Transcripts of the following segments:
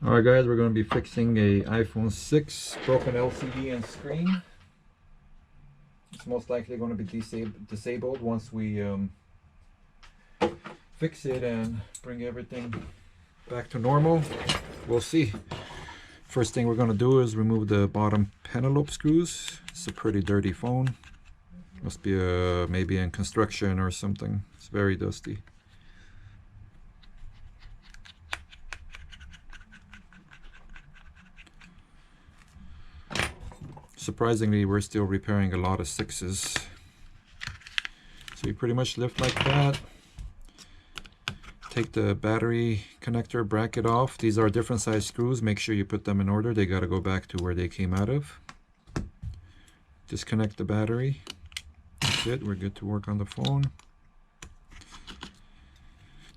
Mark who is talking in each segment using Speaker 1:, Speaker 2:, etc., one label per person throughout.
Speaker 1: Alright guys, we're going to be fixing a iPhone 6 broken LCD and screen. It's most likely going to be disabled once we fix it and bring everything back to normal. We'll see. First thing we're going to do is remove the bottom Pentelobe screws. It's a pretty dirty phone. Must be maybe in construction or something. It's very dusty. Surprisingly, we're still repairing a lot of 6s. So you pretty much lift like that. Take the battery connector bracket off. These are different size screws. Make sure you put them in order. They got to go back to where they came out of. Disconnect the battery. That's it. We're good to work on the phone.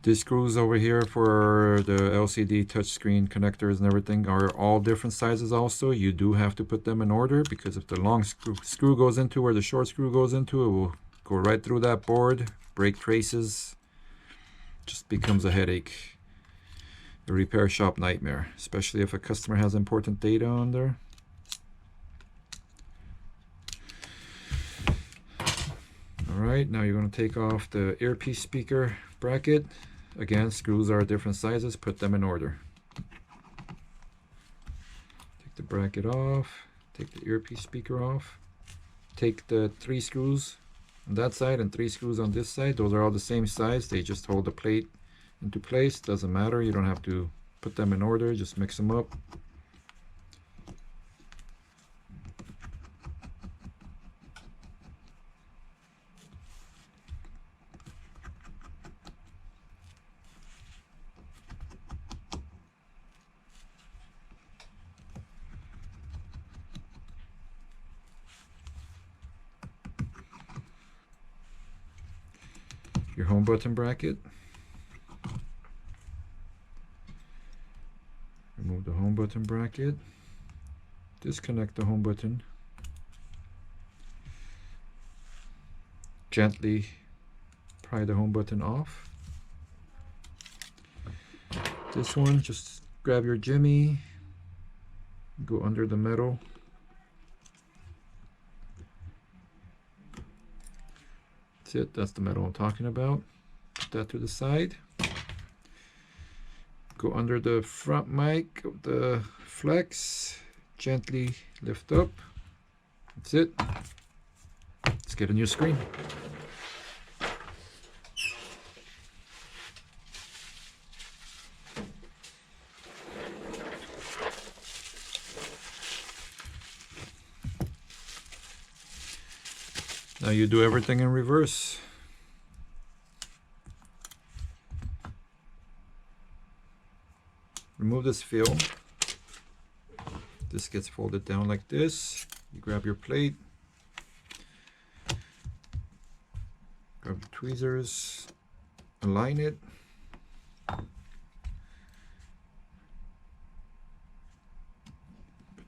Speaker 1: These screws over here for the LCD touchscreen connectors and everything are all different sizes also. You do have to put them in order because if the long screw goes into where the short screw goes into, it will go right through that board, break traces. Just becomes a headache. A repair shop nightmare, especially if a customer has important data on there. Alright, now you're going to take off the earpiece speaker bracket. Again, screws are different sizes, put them in order. Take the bracket off, take the earpiece speaker off, take the 3 screws on that side and 3 screws on this side. Those are all the same size, they just hold the plate into place. Doesn't matter, you don't have to put them in order, just mix them up. Your home button bracket. Remove the home button bracket. Disconnect the home button. Gently pry the home button off. This one, just grab your jimmy, go under the metal. That's it, that's the metal I'm talking about. Put that to the side. Go under the front mic of the flex, gently lift up. That's it. Let's get a new screen. Now you do everything in reverse. Remove this film. This gets folded down like this. You grab your plate. Grab the tweezers. Align it. Put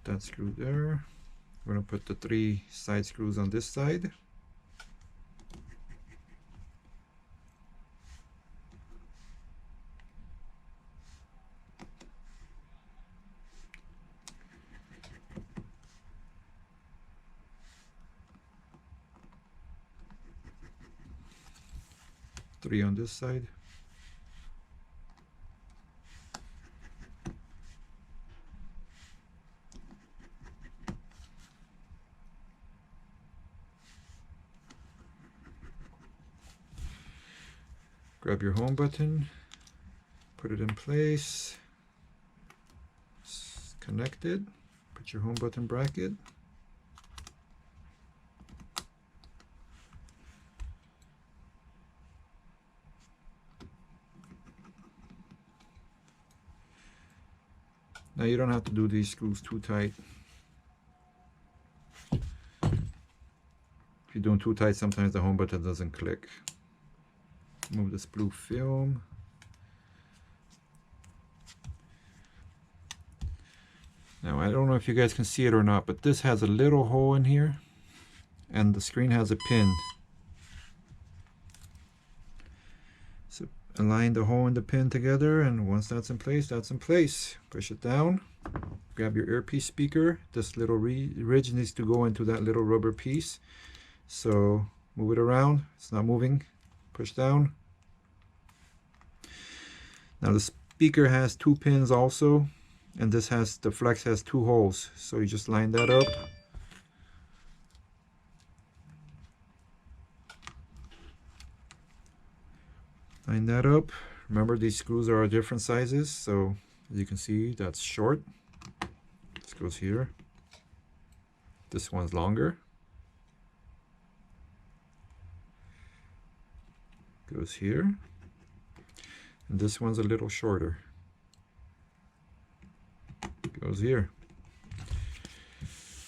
Speaker 1: that screw there. We're going to put the 3 side screws on this side. Three on this side. Grab your home button, put it in place, connect it, put your home button bracket. Now you don't have to do these screws too tight. If you're doing too tight, sometimes the home button doesn't click. Move this blue film. Now I don't know if you guys can see it or not, but this has a little hole in here and the screen has a pin. So align the hole and the pin together, and once that's in place, that's in place. Push it down, grab your earpiece speaker. This little ridge needs to go into that little rubber piece, so move it around. It's not moving. Push down. Now the speaker has 2 pins also, and this has, the flex has 2 holes, so you just line that up. Line that up. Remember, these screws are different sizes, so as you can see, that's short. This goes here. This one's longer. Goes here. And this one's a little shorter. Goes here.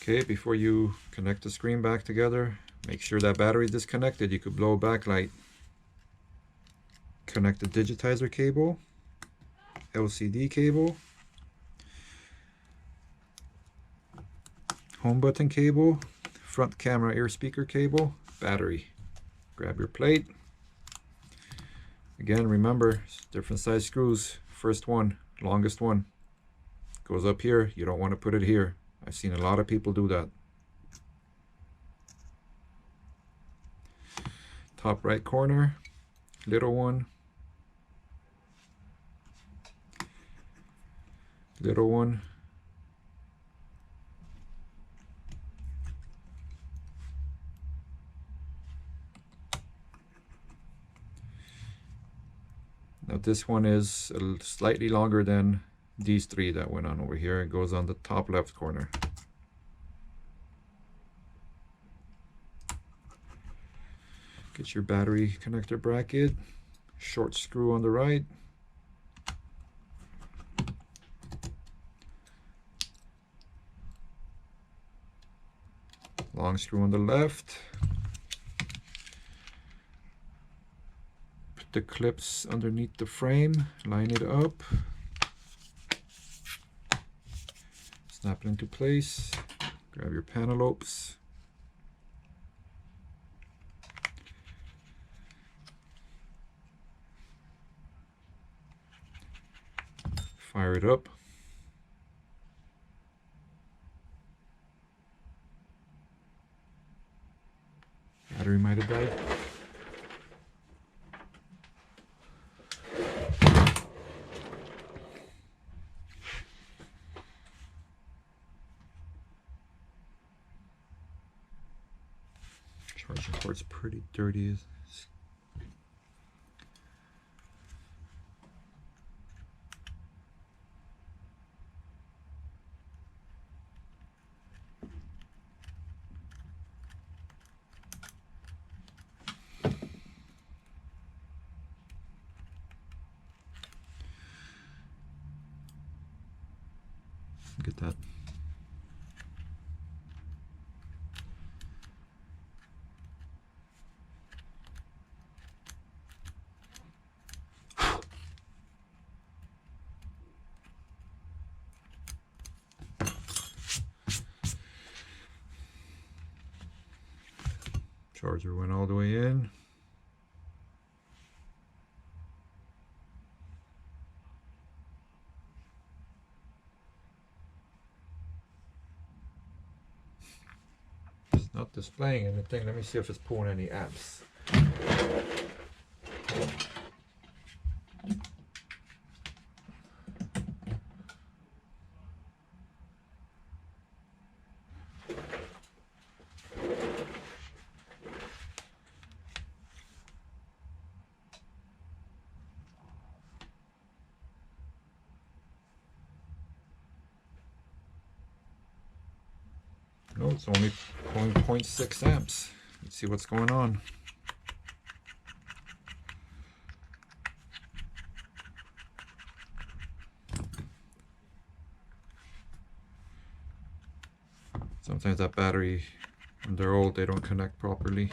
Speaker 1: Okay, before you connect the screen back together, make sure that battery is disconnected. You could blow a backlight. Connect the digitizer cable, LCD cable, home button cable, front camera ear speaker cable, battery. Grab your plate. Again, remember, different size screws. First one, longest one, goes up here. You don't want to put it here. I've seen a lot of people do that. Top right corner, little one, little one, now this one is slightly longer than these 3 that went on over here. It goes on the top left corner. Get your battery connector bracket, short screw on the right, long screw on the left. Put the clips underneath the frame, line it up, snap it into place, grab your Pentelobes, fire it up. Battery might have died. Charging port's pretty dirty. Get that. Charger went all the way in. Not displaying anything. Let me see if it's pulling any apps. No, it's only pulling 0.6 amps. Let's see what's going on. Sometimes that battery, when they're old, they don't connect properly.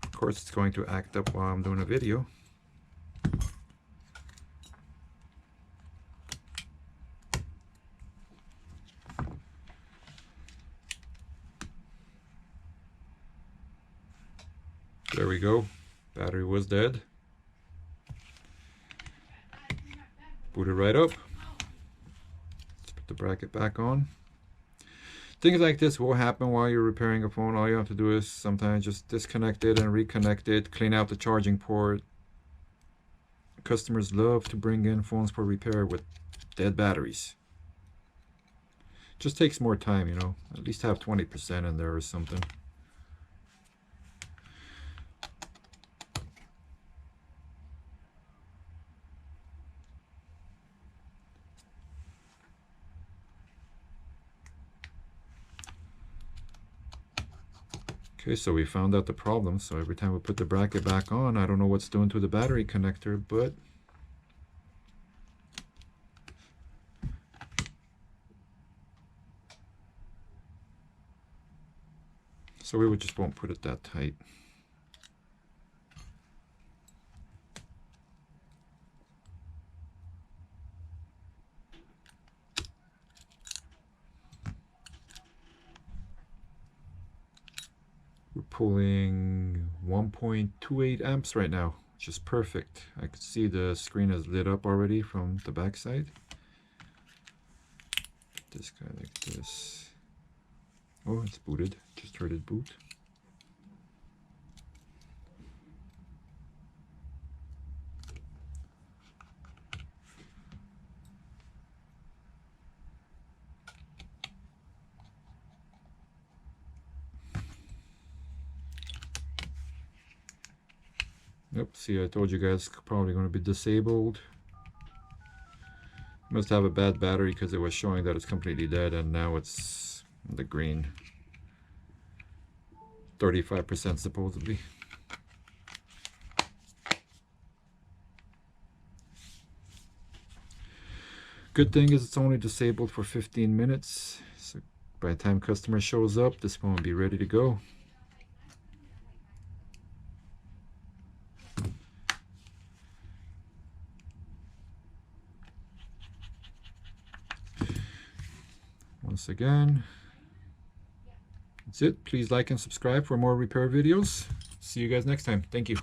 Speaker 1: Of course, it's going to act up while I'm doing a video. There we go. Battery was dead. Boot it right up. Let's put the bracket back on. Things like this will happen while you're repairing a phone. All you have to do is sometimes just disconnect it and reconnect it, clean out the charging port. Customers love to bring in phones for repair with dead batteries. Just takes more time, you know. At least have 20% in there or something. Okay, so we found out the problem. So every time we put the bracket back on, I don't know what's doing to the battery connector, but so we just won't put it that tight. We're pulling 1.28 amps right now, which is perfect. I can see the screen is lit up already from the back side. This guy like this. Oh, it's booted. Just heard it boot. Yep, see, I told you guys it's probably going to be disabled. Must have a bad battery because it was showing that it's completely dead, and now it's in the green. 35% supposedly. Good thing is it's only disabled for 15 minutes. So by the time customer shows up, this phone will be ready to go. Once again, that's it. Please like and subscribe for more repair videos. See you guys next time. Thank you.